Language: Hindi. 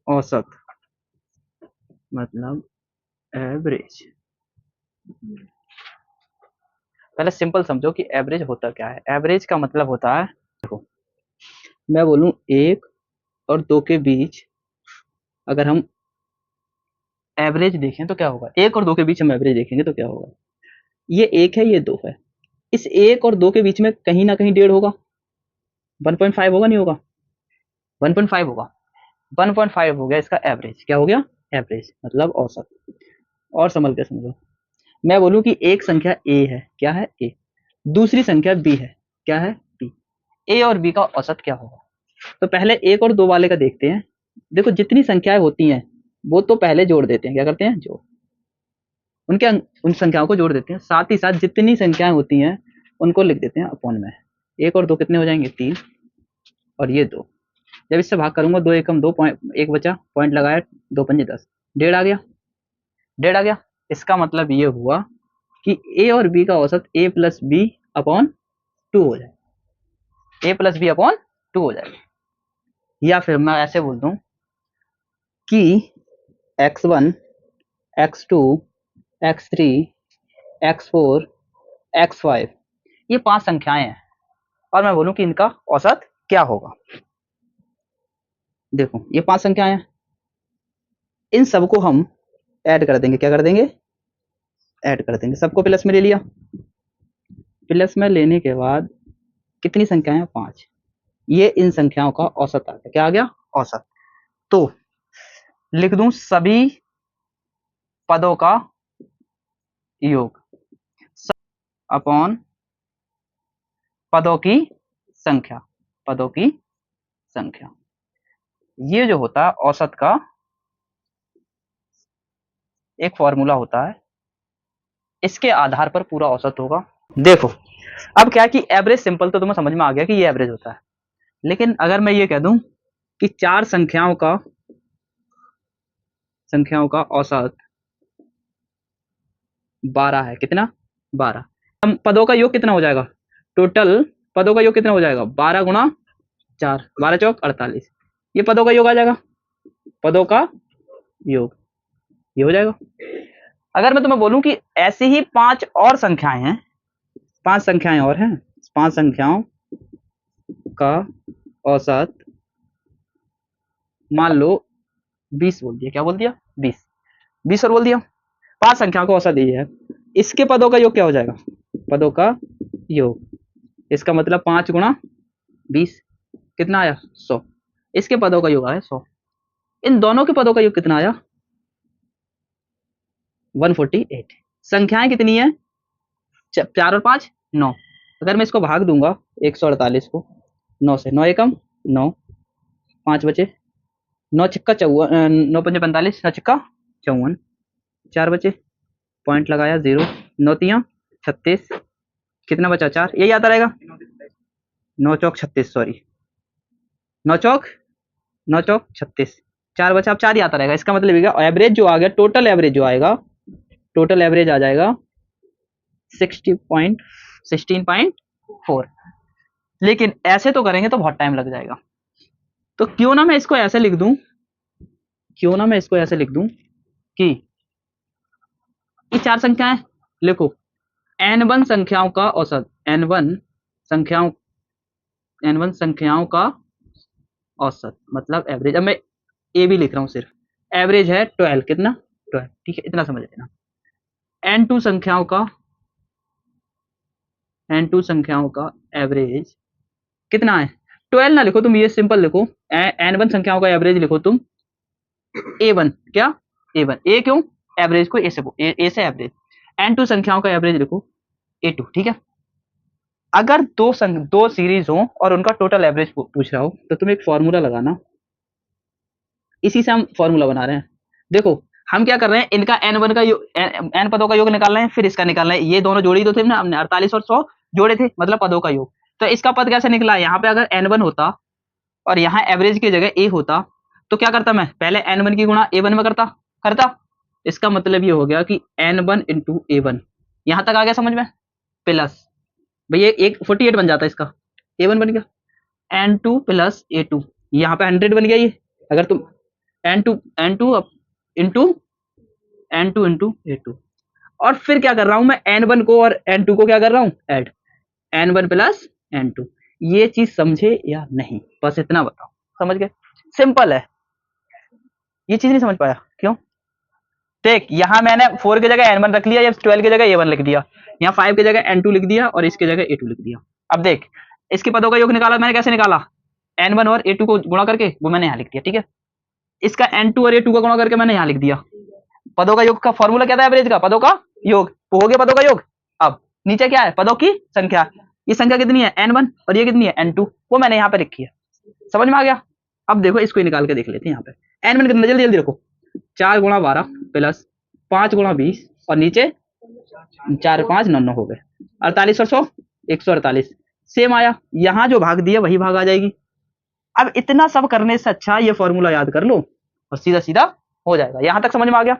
औसत मतलब एवरेज। पहले सिंपल समझो कि एवरेज होता क्या है। एवरेज का मतलब होता है, देखो मैं बोलूं 1 और 2 के बीच अगर हम एवरेज देखें तो क्या होगा। 1 और 2 के बीच हम एवरेज देखेंगे तो क्या होगा। ये 1 है, ये 2 है। इस 1 और 2 के बीच में कहीं ना कहीं 1.5 होगा। 1.5 होगा, नहीं होगा? 1.5 होगा। 1.5 हो गया इसका एवरेज। क्या हो गया? एवरेज मतलब औसत। और संभल के समझो, मैं बोलूं कि एक संख्या ए है। क्या है? ए। दूसरी संख्या बी है। क्या है? बी। ए और बी का औसत क्या होगा? तो पहले 1 और 2 वाले का देखते हैं। देखो जितनी संख्याएं होती हैं वो तो पहले जोड़ देते हैं। क्या करते हैं? जोड़। उनके उन संख्याओं को जोड़ देते हैं, साथ ही साथ जितनी संख्याएं होती हैं उनको लिख देते हैं अपॉन में। 1 और 2 कितने हो जाएंगे? 3। और ये 2। जब इससे भाग करूंगा 2 एकम 2, एक बचा, पॉइंट लगाया, 2 पंजे 10, 1.5 आ गया। 1.5 आ गया। इसका मतलब ये हुआ कि ए और बी का औसत a प्लस बी अपॉन 2 हो जाए। a प्लस बी अपॉन 2 हो जाए। या फिर मैं ऐसे बोल दूं कि x1, x2, x3, x4, x5 ये 5 संख्याएं हैं और मैं बोलूं कि इनका औसत क्या होगा। देखो ये 5 संख्याएं हैं, इन सबको हम ऐड कर देंगे। क्या कर देंगे? ऐड कर देंगे। सबको प्लस में ले लिया। प्लस में लेने के बाद कितनी संख्याएं हैं? 5। ये इन संख्याओं का औसत आ गया। क्या आ गया? औसत। तो लिख दूं सभी पदों का योग अपॉन पदों की संख्या। पदों की संख्या, ये जो होता है औसत का एक फॉर्मूला होता है। इसके आधार पर पूरा औसत होगा। देखो अब क्या है कि एवरेज सिंपल तो तुम्हें समझ में आ गया कि ये एवरेज होता है। लेकिन अगर मैं ये कह दूं कि 4 संख्याओं का औसत 12 है। कितना? 12। हम पदों का योग कितना हो जाएगा? टोटल पदों का योग कितना हो जाएगा? 12 गुणा 4, 12 चौक 48। ये पदों का योग आ जाएगा। पदों का योग ये हो जाएगा। अगर मैं तुम्हें बोलूं कि ऐसी ही 5 और संख्याएं हैं, 5 संख्याएं और हैं, 5 संख्याओं का औसत मान लो 20 बोल दिया। क्या बोल दिया? 20। 20 और बोल दिया। 5 संख्याओं का औसत ये है। इसके पदों का योग क्या हो जाएगा? पदों का योग। इसका मतलब 5 गुणा 20 कितना आया? 100। इसके पदों का योग आया 100। इन दोनों के पदों का योग कितना आया? 148। संख्याएं कितनी है? 4 और 5 9। अगर मैं इसको भाग दूंगा 148 को 9 से, 9 एकम 9, 5 बचे, 9 छिक्का 54, 9 पंजे 45, 9 छिक्का 54, 4 बचे, पॉइंट लगाया 0, 9 तियां 36, कितना बचा? 4। यही आता रहेगा। 9 चौक 36, सॉरी 9 चौक 9 चौक 36, 4 बचा। अब 4 ही आता रहेगा। इसका मतलब एवरेज जो आ गया, टोटल एवरेज जो आएगा, टोटल एवरेज आ जाएगा 16.4। लेकिन ऐसे तो करेंगे तो बहुत टाइम लग जाएगा। तो क्यों ना मैं इसको ऐसे लिख दूं, कि ये 4 संख्याएं लिखो। n1 संख्याओं का औसत, n1 संख्याओं का औसत मतलब एवरेज। अब मैं ए भी लिख रहा हूं, सिर्फ एवरेज है 12। कितना? 12। ठीक है, इतना समझ लेना। n2 संख्याओं का एवरेज कितना है? 12 ना लिखो तुम, ये सिंपल लिखो। n1 संख्याओं का एवरेज लिखो तुम a1। क्या? a1। ए क्यों? एवरेज को ए से एवरेज। n2 संख्याओं का एवरेज लिखो a2। ठीक है। अगर दो सीरीज हो और उनका टोटल एवरेज पूछ रहा हो तो तुम एक फॉर्मूला लगाना। इसी से हम फॉर्मूला बना रहे हैं। देखो हम क्या कर रहे हैं, इनका n1 का n पदों का योग निकाल रहे हैं, फिर इसका निकाल रहे हैं। ये दोनों जोड़ी तो थे ना, हमने 48 और 100 जोड़े थे, मतलब पदों का योग। तो इसका पद कैसे निकला? यहाँ पे अगर n1 होता और यहाँ एवरेज की जगह a होता तो क्या करता? मैं पहले n1 की गुणा a1 में करता। इसका मतलब ये हो गया कि n1 इंटू a1। यहां तक आ गया समझ में? प्लस भैया एक 48 बन जाता, इसका a1 बन गया, n2 प्लस a2। यहाँ पे 100 बन गया ये। अगर तुम n2 इंटू a2 और फिर क्या कर रहा हूं मैं n1 को और n2 को क्या कर रहा हूं ऐड n1 प्लस n2। ये चीज समझे या नहीं, बस इतना बताओ। समझ गए? सिंपल है। ये चीज नहीं समझ पाया क्यों? देख यहां मैंने 4 की जगह n1 रख लिया या 12 की जगह a1 लिख दिया, यहाँ 5 की जगह n2 लिख दिया और इसकी जगह a2 लिख दिया। अब देख इसके पदों का योग निकाला मैंने, कैसे निकाला? n1 और a2 को गुणा करके वो मैंने यहाँ लिख दिया, ठीक है। इसका n2 और a2 का गुणा करके मैंने यहाँ लिख दिया। पदों का योग का फॉर्मूला क्या था एवरेज का? पदों का योग। वो हो गया पदों का योग। अब नीचे क्या है? पदों की संख्या। ये संख्या कितनी है? n1 और ये कितनी है? n2। वो मैंने यहाँ पे लिखी है। समझ में आ गया? अब देखो इसको निकाल के देख लेते हैं। यहाँ पे n1 कितना, जल्दी जल्दी रखो। 4 गुणा 12 प्लस 5 गुणा 20 और नीचे 4 5 9 हो गए 48 और 100 148 सेम आया। यहाँ जो भाग दिया वही भाग आ जाएगी। अब इतना सब करने से अच्छा ये फॉर्मूला याद कर लो और सीधा सीधा हो जाएगा। यहां तक समझ में आ गया?